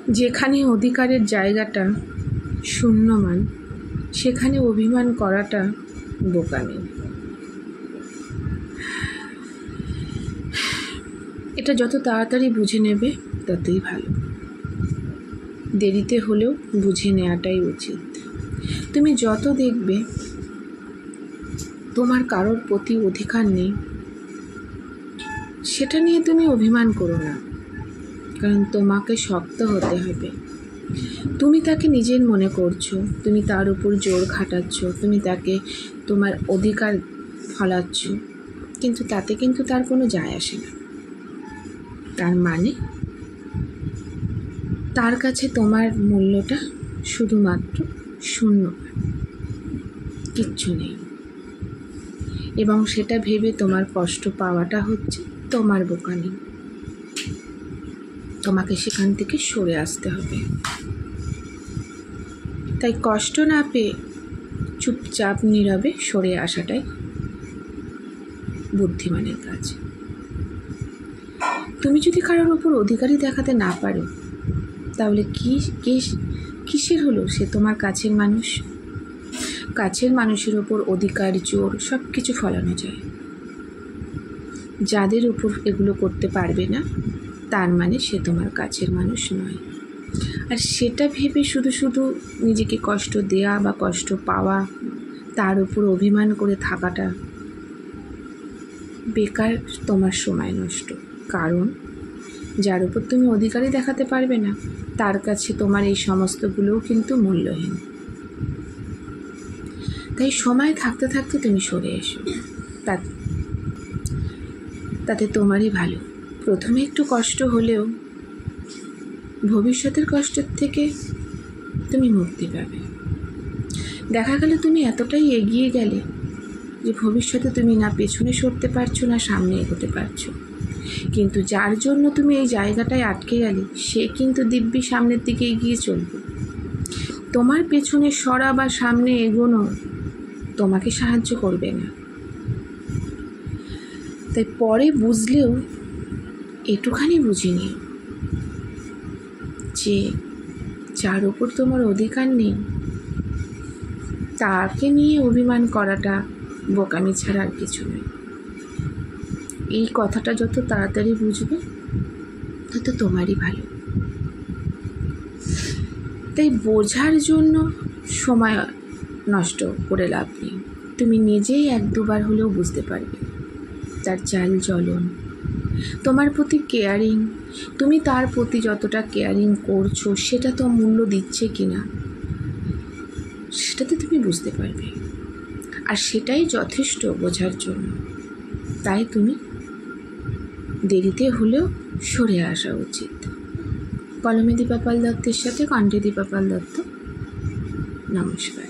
যেখানে অধিকারের জায়গাটা শূন্যমান, সেখানে অভিমান করাটা বোকামি। এটা যত তাড়াতাড়ি বুঝে নেবে ততই ভালো। দেরিতে হলেও বুঝে নেওয়াটাই উচিত। তুমি যত দেখবে তোমার কারোর প্রতি অধিকার নেই, সেটা নিয়ে তুমি অভিমান করো না, কারণ তোমাকে শক্ত হতে হবে। তুমি তাকে নিজের মনে করছো, তুমি তার উপর জোর খাটাচ্ছ, তুমি তাকে তোমার অধিকার ফলাচ্ছ, কিন্তু তাতে কিন্তু তার কোনো যায় আসে না। তার মানে তার কাছে তোমার মূল্যটা শুধুমাত্র শূন্য, কিচ্ছু নেই। এবং সেটা ভেবে তোমার কষ্ট পাওয়াটা হচ্ছে তোমার বোকামি। তোমাকে সেখান থেকে সরে আসতে হবে। তাই কষ্ট না পেয়ে চুপচাপ নীরবে সরে আসাটাই বুদ্ধিমানের কাজ। তুমি যদি কারোর উপর অধিকারী দেখাতে না পারো, তাহলে কিসের হলো সে তোমার কাছের মানুষ? কাছের মানুষের ওপর অধিকার, জোর সব কিছু ফলানো যায়। যাদের উপর এগুলো করতে পারবে না, তার মানে সে তোমার কাছের মানুষ নয়। আর সেটা ভেবে শুধু নিজেকে কষ্ট দেয়া বা কষ্ট পাওয়া, তার উপর অভিমান করে থাকাটা বেকার, তোমার সময় নষ্ট। কারণ যার উপর তুমি অধিকারই দেখাতে পারবে না, তার কাছে তোমার এই সমস্তগুলোও কিন্তু মূল্যহীন। তাই সময় থাকতে থাকতে তুমি সরে এসো, তাতে তোমারই ভালো। প্রথমে একটু কষ্ট হলেও ভবিষ্যতের কষ্টের থেকে তুমি মুক্তি পাবে। দেখা গেল তুমি এতটাই এগিয়ে গেলে যে ভবিষ্যতে তুমি না পেছনে সরতে পারছো, না সামনে এগোতে পারছো। কিন্তু যার জন্য তুমি এই জায়গাটায় আটকে গেলে, সে কিন্তু দিব্যি সামনের দিকে এগিয়ে চলবে। তোমার পেছনে সরা বা সামনে এগোনো তোমাকে সাহায্য করবে না। তাই পরে বুঝলেও একটুখানি বুঝে নিও যে যার ওপর তোমার অধিকার নেই, তাকে নিয়ে অভিমান করাটা বোকামি ছাড়া আর কিছু নয়। এই কথাটা যত তাড়াতাড়ি বুঝবে তত তোমারই ভালো। তাই বোঝার জন্য সময় নষ্ট করে লাভ নেই। তুমি নিজেই এক দুবার হলেও বুঝতে পারবে তার চাল চলন, তোমার প্রতি কেয়ারিং, তুমি তার প্রতি যতটা কেয়ারিং করছো সেটা তো মূল্য দিচ্ছে কি না, সেটাতে তুমি বুঝতে পারবে। আর সেটাই যথেষ্ট বোঝার জন্য। তাই তুমি দেরিতে হলেও সরে আসা উচিত। কলমে দীপা পাল দত্তের সাথে কণ্ঠে দীপা পাল দত্ত। নমস্কার।